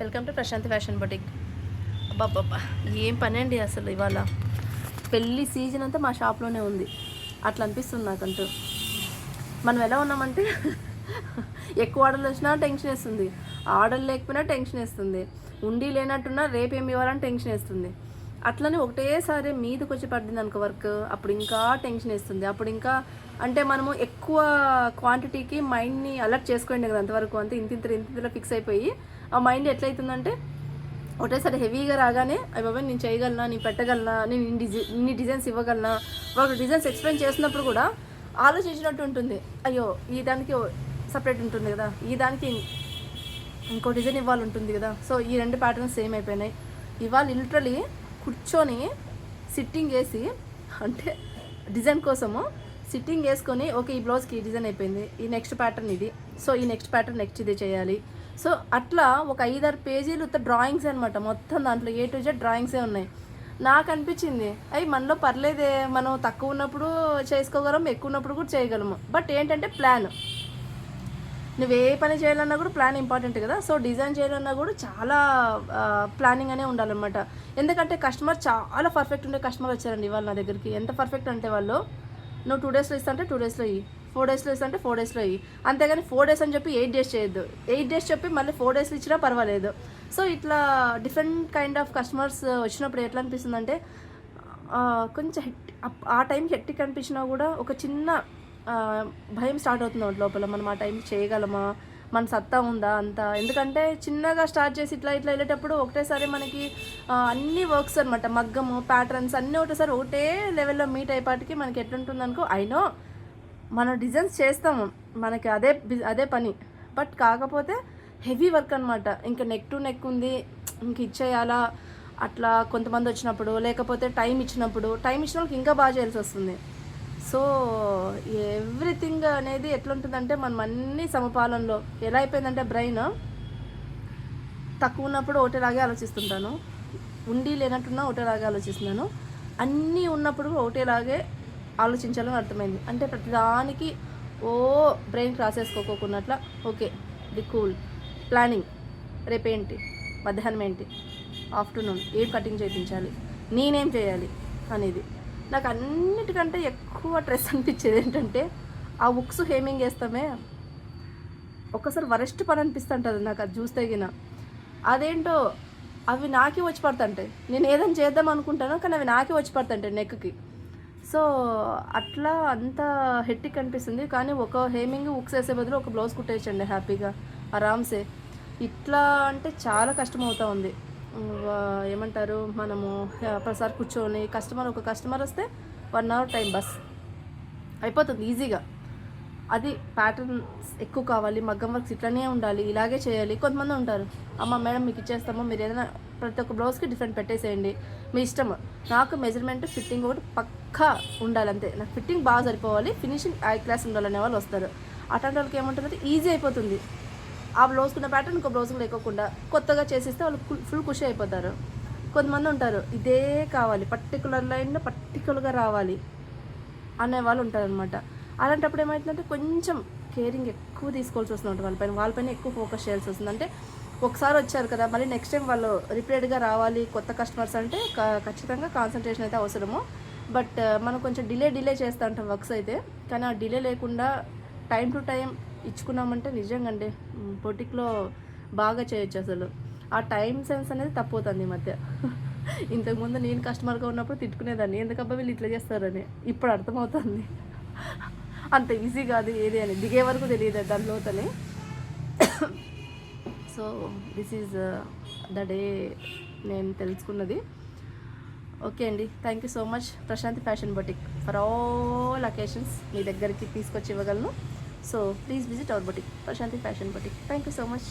Welcome to Prashanthi fashion boutique. అబ్బాబ్బా ఏం పని అండి అసలు. ఇవాళ పెళ్ళి సీజన్ అంతా మా షాప్లోనే ఉంది. అట్లా అనిపిస్తుంది నాకంటూ. మనం ఎలా ఉన్నామంటే ఎక్కువ ఆర్డర్లు వచ్చినా టెన్షన్ వేస్తుంది, ఆర్డర్ లేకపోయినా టెన్షన్ వేస్తుంది, ఉండి లేనట్టున్నా రేపు ఏమి ఇవ్వాలని టెన్షన్ వేస్తుంది. అట్లనే ఒకటేసారి మీదకి వచ్చి పడింది అనుకో వర్క్, అప్పుడు ఇంకా టెన్షన్ వేస్తుంది. అప్పుడు ఇంకా అంటే మనము ఎక్కువ క్వాంటిటీకి మైండ్ని అలర్ట్ చేసుకోండి కదా, అంతవరకు అంతే ఇంతింతలో ఫిక్స్ అయిపోయి ఆ మైండ్ ఎట్లయితుందంటే ఒకటేసారి హెవీగా రాగానే అవి బాబాయ్ నేను చేయగలనా, నేను పెట్టగలనా, నేను ఇన్ని డిజైన్స్ ఇవ్వగలనా, వాళ్ళు డిజైన్స్ ఎక్స్ప్లెయిన్ చేసినప్పుడు కూడా ఆలోచించినట్టు ఉంటుంది. అయ్యో ఈ దానికి సపరేట్ ఉంటుంది కదా, ఈ దానికి ఇంకో డిజైన్ ఇవ్వాలి ఉంటుంది కదా. సో ఈ రెండు ప్యాటర్న్స్ సేమ్ అయిపోయినాయి. ఇవాళ లిటరలీ కూర్చొని సిట్టింగ్ వేసి, అంటే డిజైన్ కోసము సిట్టింగ్ వేసుకొని ఓకే ఈ బ్లౌజ్కి ఈ డిజైన్ అయిపోయింది, ఈ నెక్స్ట్ ప్యాటర్న్ ఇది, సో ఈ నెక్స్ట్ ప్యాటర్న్ నెక్స్ట్ ఇది చేయాలి. సో అట్లా ఒక 5-6 పేజీలు డ్రాయింగ్స్ అనమాట. మొత్తం దాంట్లో A to Z డ్రాయింగ్సే ఉన్నాయి. నాకు అనిపించింది అవి మనలో పర్లేదే, మనం తక్కువ ఉన్నప్పుడు చేసుకోగలం, ఎక్కువ ఉన్నప్పుడు కూడా చేయగలము. బట్ ఏంటంటే ప్లాన్, నువ్వు ఏ పని చేయాలన్నా కూడా ప్లాన్ ఇంపార్టెంట్ కదా. సో డిజైన్ చేయాలన్నా కూడా చాలా ప్లానింగ్ అనే ఉండాలన్నమాట. ఎందుకంటే కస్టమర్ చాలా పర్ఫెక్ట్ ఉండే కస్టమర్ వచ్చారండి ఇవాళ నా దగ్గరికి. ఎంత పర్ఫెక్ట్ అంటే వాళ్ళు, నువ్వు 2 డేస్లో ఇస్తా అంటే 2 డేస్లో ఇవి, 4 డేస్లో ఇస్తా అంటే 4 డేస్లో ఇవి, అంతేగాని 4 డేస్ అని చెప్పి 8 డేస్ చేయొద్దు. 8 డేస్ చెప్పి మళ్ళీ 4 డేస్లో ఇచ్చినా పర్వాలేదు. సో ఇట్లా డిఫరెంట్ కైండ్ ఆఫ్ కస్టమర్స్ వచ్చినప్పుడు ఎట్లా అనిపిస్తుంది అంటే కొంచెం ఆ టైంకి హెక్టిక్ అనిపించినా కూడా ఒక చిన్న భయం స్టార్ట్ అవుతుంది లోపల. మనం ఆ టైంకి చేయగలమా, మన సత్తా ఉందా అంత. ఎందుకంటే చిన్నగా స్టార్ట్ చేసి ఇట్లా వెళ్ళేటప్పుడు ఒకటేసారి మనకి అన్ని వర్క్స్ అనమాట, మగ్గము ప్యాటర్న్స్ అన్నీ ఒకటేసారి ఒకటే లెవెల్లో మీట్ అయ్యేపాటికి మనకి ఎట్లుంటుంది అనుకో. అయినో మనం డిజైన్స్ చేస్తాము, మనకి అదే పని. బట్ కాకపోతే హెవీ వర్క్ అనమాట. ఇంకా నెక్ టు నెక్ ఉంది, ఇంక ఇచ్చేయాలా అట్లా కొంతమంది వచ్చినప్పుడు, లేకపోతే టైం ఇచ్చిన వాళ్ళకి ఇంకా బాగా చేయాల్సి వస్తుంది. సో ఎవ్రీథింగ్ అనేది ఎట్లుంటుందంటే మనం అన్ని సమపాలనలో ఎలా అయిపోయిందంటే బ్రెయిన్ తక్కువ ఉన్నప్పుడు ఒకటేలాగే ఆలోచిస్తుంటాను, ఉండి లేనట్టున్నా ఒకటేలాగే ఆలోచిస్తున్నాను, అన్నీ ఉన్నప్పుడు ఒకటేలాగే ఆలోచించాలని అర్థమైంది. అంటే ప్రతిదానికి బ్రెయిన్ క్రాస్ చేసుకోకున్నట్ల ఓకే ది కూల్ ప్లానింగ్, రేపేంటి, మధ్యాహ్నం ఏంటి, ఆఫ్టర్నూన్ ఏం కటింగ్ చేయించాలి, నేనేం చేయాలి అనేది. నాకు అన్నిటికంటే ఎక్కువ స్ట్రెస్ అనిపించేది ఏంటంటే ఆ ఉక్స్ హేమింగ్ వేస్తామే, ఒక్కసారి వరెస్ట్ పని అనిపిస్తుంటుంది నాకు అది చూస్తే గిన. అదేంటో అవి నాకే వచ్చి పడుతుంటాయి. నేను ఏదైనా చేద్దాం అనుకుంటాను కానీ అవి నాకే వచ్చి పడుతుంటాయి నెక్కి. సో అట్లా అంత హెట్టిక్ అనిపిస్తుంది. కానీ ఒక హేమింగ్ ఉక్స్ వేసే బదులు ఒక బ్లౌజ్ కుట్టేయచ్చండి హ్యాపీగా ఆరామ్సే. ఇట్లా అంటే చాలా కష్టం అవుతూ ఉంది. ఏమంటారు, మనము ప్రతిసారి కూర్చొని ఒక కస్టమర్ వస్తే 1 అవర్ టైం బస్ అయిపోతుంది ఈజీగా. అది ప్యాటర్న్స్ ఎక్కువ కావాలి, మగ్గం వర్క్స్ ఇట్లనే ఉండాలి, ఇలాగే చేయాలి. కొంతమంది ఉంటారు, అమ్మ మేడం మీకు ఇచ్చేస్తాము, మీరు ఏదైనా ప్రతి ఒక్క బ్లౌజ్కి డిఫరెంట్ పెట్టేసేయండి, మీ ఇష్టం, నాకు మెజర్మెంట్ ఫిట్టింగ్ ఒకటి పక్కా ఉండాలంతే, నాకు ఫిట్టింగ్ బాగా సరిపోవాలి, ఫినిషింగ్ హై క్లాస్ ఉండాలనే వాళ్ళు వస్తారు. అట్లాంటి వాళ్ళకి ఏముంటుందంటే ఈజీ అయిపోతుంది. ఆ బ్లౌజ్కున్న ప్యాటర్న్ ఇంకో బ్లౌజ్కి లేకోకుండా కొత్తగా చేసిస్తే వాళ్ళు ఫుల్ ఖుషి అయిపోతారు. కొంతమంది ఉంటారు ఇదే కావాలి, పర్టికులర్ లైన్లో పర్టికులర్గా రావాలి అనే వాళ్ళు ఉంటారనమాట. అలాంటప్పుడు ఏమవుతుందంటే కొంచెం కేరింగ్ ఎక్కువ తీసుకోవాల్సి వస్తుంది వాళ్ళపైన ఎక్కువ ఫోకస్ చేయాల్సి వస్తుంది. అంటే ఒకసారి వచ్చారు కదా, మళ్ళీ నెక్స్ట్ టైం వాళ్ళు రిపీటెడ్గా రావాలి కొత్త కస్టమర్స్ అంటే ఖచ్చితంగా కాన్సన్ట్రేషన్ అయితే అవసరము. బట్ మనం కొంచెం డిలే చేస్తూ ఉంటాం వర్క్స్ అయితే. కానీ ఆ డిలే లేకుండా టైం టు టైం ఇచ్చుకున్నామంటే నిజంగా అండి బొటిక్లో బాగా చేయొచ్చు. అసలు ఆ టైం సెన్స్ అనేది తప్పుతుంది ఈ మధ్య. ఇంతకుముందు నేను కస్టమర్గా ఉన్నప్పుడు తిట్టుకునేదాన్ని, ఎందుకబ్బా వీళ్ళు ఇట్లా చేస్తారని. ఇప్పుడు అర్థమవుతుంది అంత ఈజీ కాదు ఏది అని, దిగే వరకు తెలియదు దాని లోతని. So this is the day నేను తెలుసుకున్నది. ఓకే అండి, thank you so much. Prashanthi fashion boutique for all occasions మీ దగ్గరికి తీసుకొచ్చి ఇవ్వగలను. So please visit our boutique, Prashanti Fashion Boutique. Thank you so much.